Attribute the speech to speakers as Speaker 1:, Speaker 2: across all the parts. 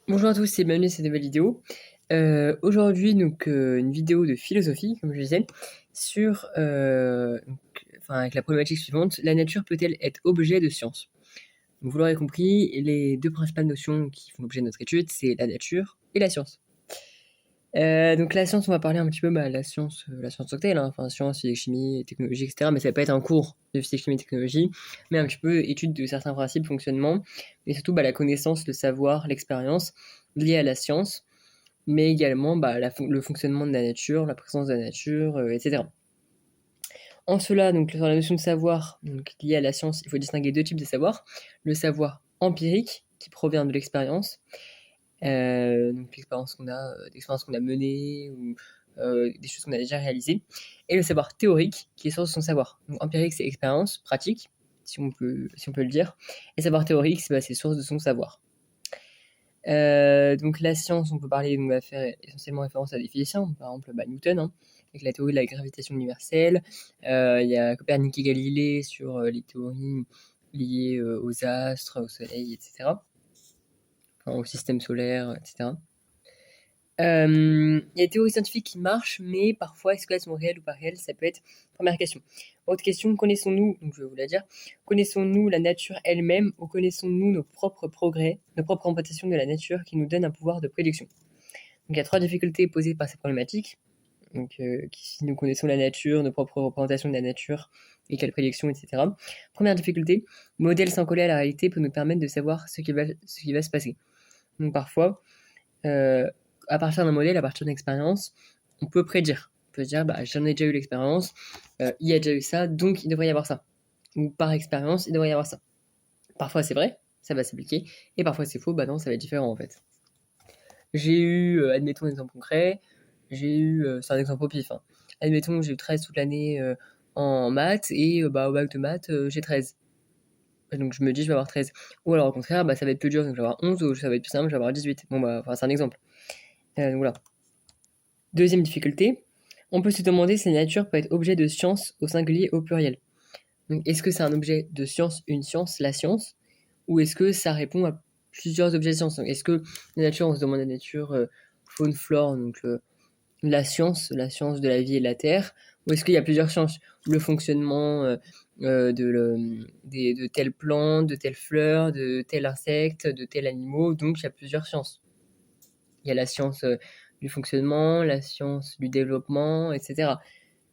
Speaker 1: Bonjour à tous et bienvenue à cette nouvelle vidéo. Aujourd'hui, une vidéo de philosophie, comme je disais, sur, avec la problématique suivante, la nature peut-elle être objet de science? Donc, vous l'aurez compris, les deux principales notions qui font l'objet de notre étude, c'est la nature et la science. Donc la science, on va parler un petit peu, la science telle, hein, enfin science, physique, chimie, technologie, etc. Mais ça va pas être un cours de physique, chimie, technologie, mais un petit peu étude de certains principes, fonctionnement, et surtout la connaissance, le savoir, l'expérience liée à la science, mais également le fonctionnement de la nature, la présence de la nature, etc. En cela, donc sur la notion de savoir liée à la science, il faut distinguer deux types de savoir. Le savoir empirique, qui provient de l'expérience, donc l'expérience qu'on a menée ou des choses qu'on a déjà réalisées, et le savoir théorique qui est source de son savoir. Donc empirique c'est expérience, pratique, si on peut le dire, et savoir théorique c'est source de son savoir. Donc la science, on peut parler, on va faire essentiellement référence à des physiciens, par exemple Newton, hein, avec la théorie de la gravitation universelle. Il y a Copernic et Galilée sur les théories liées aux astres, au soleil, etc. Enfin, au système solaire, etc. Il y a des théories scientifiques qui marchent, mais parfois, est-ce qu'elles sont réelles ou pas réelles? Ça peut être première question. Autre question, connaissons-nous, donc je vais vous la dire, connaissons-nous la nature elle-même ou connaissons-nous nos propres progrès, nos propres représentations de la nature qui nous donnent un pouvoir de prédiction? Donc il y a trois difficultés posées par ces problématiques. Donc si nous connaissons la nature, nos propres représentations de la nature et quelles prédictions, etc. Première difficulté, modèle sans coller à la réalité peut nous permettre de savoir ce qui va se passer. Donc parfois, euh, à partir d'un modèle, à partir d'une expérience, on peut prédire. On peut se dire, j'en ai déjà eu l'expérience, il y a déjà eu ça, donc il devrait y avoir ça. Ou par expérience, il devrait y avoir ça. Parfois c'est vrai, ça va s'appliquer, et parfois c'est faux, non, ça va être différent en fait. J'ai eu, admettons un exemple concret, c'est un exemple au pif, hein. Admettons que j'ai eu 13 toute l'année en maths, et au bac de maths, j'ai 13. Donc je me dis, je vais avoir 13. Ou alors au contraire, ça va être plus dur, donc je vais avoir 11, ou ça va être plus simple, je vais avoir 18. C'est un exemple. Donc voilà. Deuxième difficulté, on peut se demander si la nature peut être objet de science au singulier ou au pluriel. Donc, est-ce que c'est un objet de science, une science, la science, ou est-ce que ça répond à plusieurs objets de science? Donc, est-ce que la nature, on se demande la nature, faune, flore, donc la science de la vie et de la terre, ou est-ce qu'il y a plusieurs sciences? Le fonctionnement de telle plante, de telle fleur, de tel insecte, de tel animal, donc il y a plusieurs sciences. Il y a la science du fonctionnement, la science du développement, etc.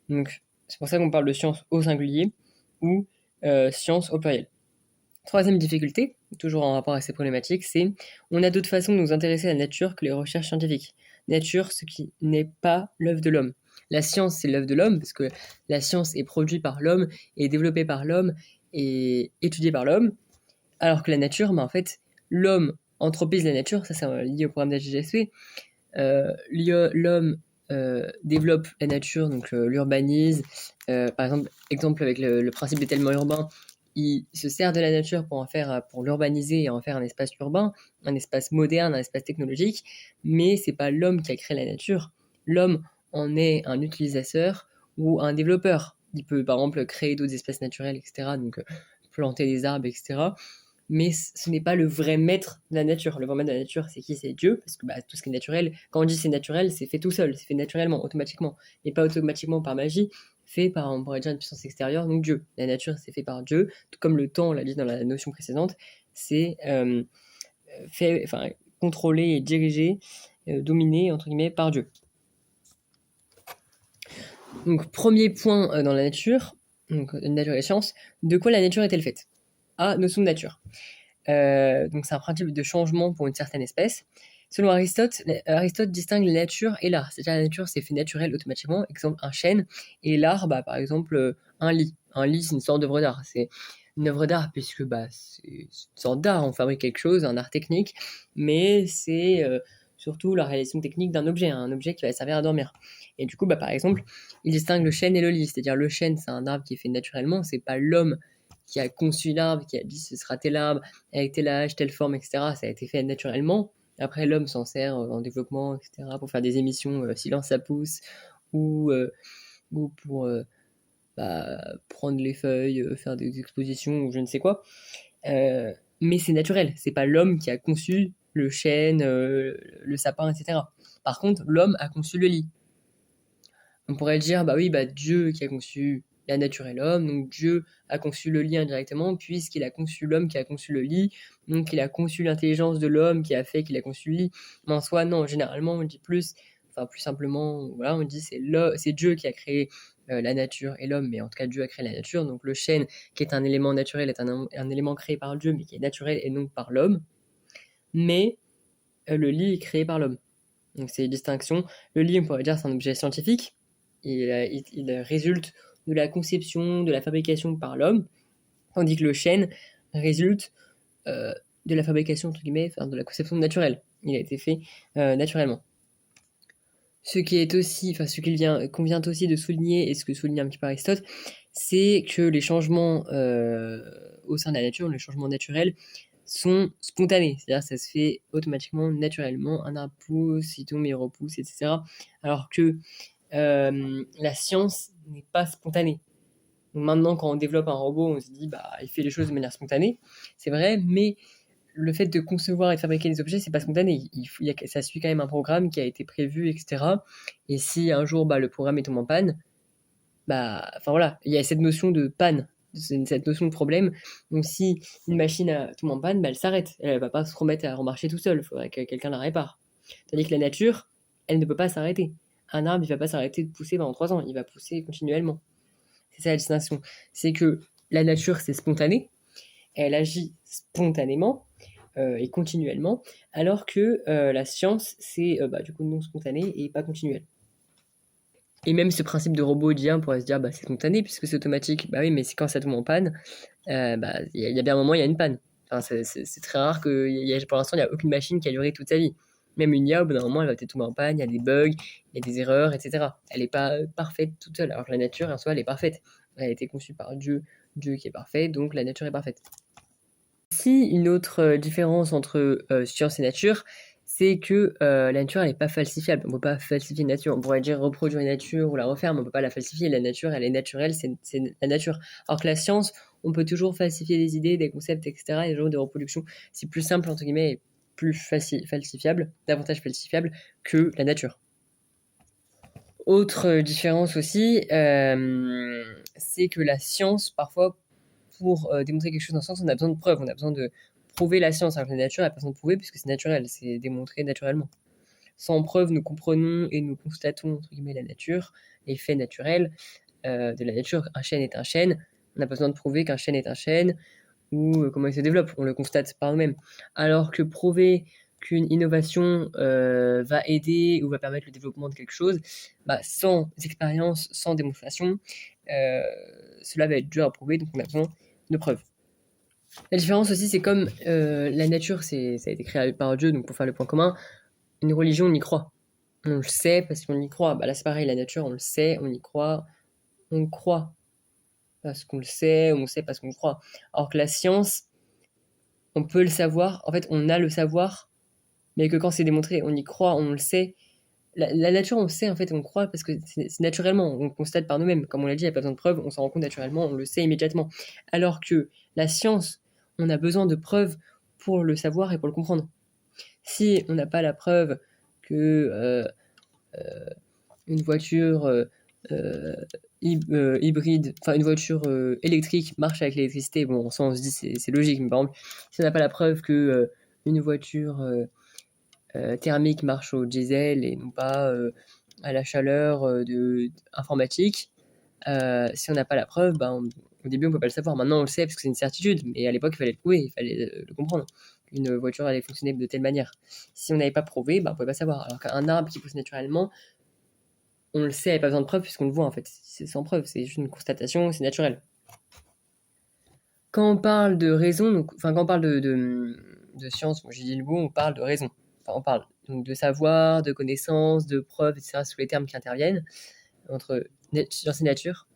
Speaker 1: Donc, c'est pour ça qu'on parle de science au singulier ou science au pluriel. Troisième difficulté, toujours en rapport avec ces problématiques, c'est on a d'autres façons de nous intéresser à la nature que les recherches scientifiques. Nature, ce qui n'est pas l'œuvre de l'homme. La science, c'est l'œuvre de l'homme, parce que la science est produite par l'homme, est développée par l'homme, et étudiée par l'homme, alors que la nature, en fait, l'homme anthropise la nature, ça c'est lié au programme d'HGSP, l'homme développe la nature, donc l'urbanise. Par exemple avec le principe d'étalement urbain, il se sert de la nature pour l'urbaniser et en faire un espace urbain, un espace moderne, un espace technologique, mais c'est pas l'homme qui a créé la nature. L'homme en est un utilisateur ou un développeur. Il peut par exemple créer d'autres espèces naturelles, etc. Donc planter des arbres, etc. Mais ce n'est pas le vrai maître de la nature. Le vrai maître de la nature, c'est qui? C'est Dieu, parce que tout ce qui est naturel, quand on dit c'est naturel, c'est fait tout seul, c'est fait naturellement, automatiquement, et pas automatiquement par magie, fait par, on pourrait dire, une puissance extérieure, donc Dieu. La nature, c'est fait par Dieu, tout comme le temps, on l'a dit dans la notion précédente, c'est fait, enfin, contrôlé et dirigé, dominé, entre guillemets, par Dieu. Donc, premier point dans la nature, donc nature et science, de quoi la nature est-elle faite? Notion de nature. Donc c'est un principe de changement pour une certaine espèce. Selon Aristote distingue la nature et l'art. C'est-à-dire la nature, c'est fait naturel automatiquement. Exemple, un chêne. Et l'art, par exemple, un lit. Un lit, c'est une sorte d'œuvre d'art. C'est une œuvre d'art puisque c'est une sorte d'art. On fabrique quelque chose, un art technique. Mais c'est surtout la réalisation technique d'un objet. Un objet qui va servir à dormir. Et du coup, par exemple, il distingue le chêne et le lit. C'est-à-dire le chêne, c'est un arbre qui est fait naturellement. C'est pas l'homme qui a conçu l'arbre, qui a dit ce sera tel arbre, avec tel âge, telle forme, etc. Ça a été fait naturellement. Après, l'homme s'en sert en développement, etc., pour faire des émissions Silence ça pousse, ou, euh, ou pour prendre les feuilles, faire des expositions, ou je ne sais quoi. Mais c'est naturel, c'est pas l'homme qui a conçu le chêne, le sapin, etc. Par contre, l'homme a conçu le lit. On pourrait dire, bah oui, bah Dieu qui a conçu la nature et l'homme, donc Dieu a conçu le lit indirectement, puisqu'il a conçu l'homme qui a conçu le lit, donc il a conçu l'intelligence de l'homme qui a fait qu'il a conçu le lit. Mais en soi, non, généralement, on dit plus simplement, voilà, on dit c'est Dieu qui a créé la nature et l'homme, mais en tout cas, Dieu a créé la nature, donc le chêne, qui est un élément naturel, est un élément créé par Dieu, mais qui est naturel et non par l'homme, mais le lit est créé par l'homme. Donc c'est une distinction. Le lit, on pourrait dire, c'est un objet scientifique. Il résulte de la conception, de la fabrication par l'homme, tandis que le chêne résulte de la fabrication, entre guillemets, de la conception naturelle. Il a été fait naturellement. Ce qu'il convient aussi de souligner, et ce que souligne un petit peu Aristote, c'est que les changements au sein de la nature, les changements naturels, sont spontanés. C'est-à-dire ça se fait automatiquement, naturellement. Un arbre pousse, il tombe, il repousse, etc. Alors que la science n'est pas spontanée. Donc maintenant, quand on développe un robot, on se dit, bah, il fait les choses de manière spontanée. C'est vrai, mais le fait de concevoir et de fabriquer des objets, c'est pas spontané. Ça suit quand même un programme qui a été prévu, etc. Et si un jour, bah, le programme est tombé en panne, voilà, il y a cette notion de panne, cette notion de problème. Donc si une machine tombe en panne, bah, elle s'arrête. Elle va pas se remettre à remarcher tout seul. Il faudrait que quelqu'un la répare. Tandis que la nature, elle ne peut pas s'arrêter. Un arbre, il va pas s'arrêter de pousser pendant 3 ans. Il va pousser continuellement. C'est ça la distinction. C'est que la nature, c'est spontané. Elle agit spontanément et continuellement, alors que la science, c'est du coup non spontané et pas continuel. Et même ce principe de robot d'IA, on pourrait se dire, bah, c'est spontané puisque c'est automatique. Bah oui, mais c'est quand ça tombe en panne, il y a bien un moment, il y a une panne. Enfin, c'est très rare que, pour l'instant, il n'y a aucune machine qui a duré toute sa vie. Même une IA, au bout d'un moment, elle va peut-être tomber en panne, il y a des bugs, il y a des erreurs, etc. Elle n'est pas parfaite toute seule, alors que la nature, en soi, elle est parfaite. Elle a été conçue par Dieu, Dieu qui est parfait, donc la nature est parfaite. Si une autre différence entre science et nature, c'est que la nature, elle n'est pas falsifiable. On ne peut pas falsifier une nature. On pourrait dire reproduire une nature ou la refaire, mais on ne peut pas la falsifier. La nature, elle est naturelle, c'est la nature. Alors que la science, on peut toujours falsifier des idées, des concepts, etc. Et les jours de reproduction, c'est plus simple, entre guillemets, et plus falsifiable, davantage falsifiable que la nature. Autre différence aussi, c'est que la science, parfois, pour démontrer quelque chose dans le sens, on a besoin de preuves, on a besoin de prouver la science, alors que la nature, elle n'a pas besoin de prouver puisque c'est naturel, c'est démontré naturellement. Sans preuve, nous comprenons et nous constatons, entre guillemets, la nature, les faits naturels de la nature. Un chêne est un chêne, on n'a pas besoin de prouver qu'un chêne est un chêne ou comment il se développe, on le constate par nous-mêmes. Alors que prouver qu'une innovation va aider ou va permettre le développement de quelque chose, sans expérience, sans démonstration, cela va être dur à prouver, donc on a besoin de preuves. La différence aussi, c'est comme la nature, ça a été créé par Dieu, donc pour faire le point commun, une religion, on y croit. On le sait parce qu'on y croit. Là, c'est pareil, la nature, on le sait, on y croit, on croit parce qu'on le sait, on sait parce qu'on croit. Alors que la science, on peut le savoir, en fait, on a le savoir, mais que quand c'est démontré, on y croit, on le sait. La nature, on le sait, en fait, on croit parce que c'est naturellement, on constate par nous-mêmes. Comme on l'a dit, il n'y a pas besoin de preuves, on s'en rend compte naturellement, on le sait immédiatement. Alors que la science, on a besoin de preuves pour le savoir et pour le comprendre. Si on n'a pas la preuve que une voiture hybride, enfin une voiture électrique marche avec l'électricité, bon, ça on se dit c'est logique, mais par exemple, si on n'a pas la preuve que une voiture thermique marche au diesel et non pas à la chaleur informatique, si on n'a pas la preuve, au début on peut pas le savoir. Maintenant on le sait parce que c'est une certitude, mais à l'époque il fallait le prouver, il fallait le comprendre. Une voiture allait fonctionner de telle manière. Si on n'avait pas prouvé, on pouvait pas savoir. Alors qu'un arbre qui pousse naturellement, on le sait, il n'y a pas besoin de preuve puisqu'on le voit en fait. C'est sans preuve, c'est juste une constatation, c'est naturel. Quand on parle de raison, quand on parle de science, j'ai dit le mot, on parle de raison. Enfin, on parle donc de savoir, de connaissance, de preuves, etc. Sous les termes qui interviennent entre science et nature.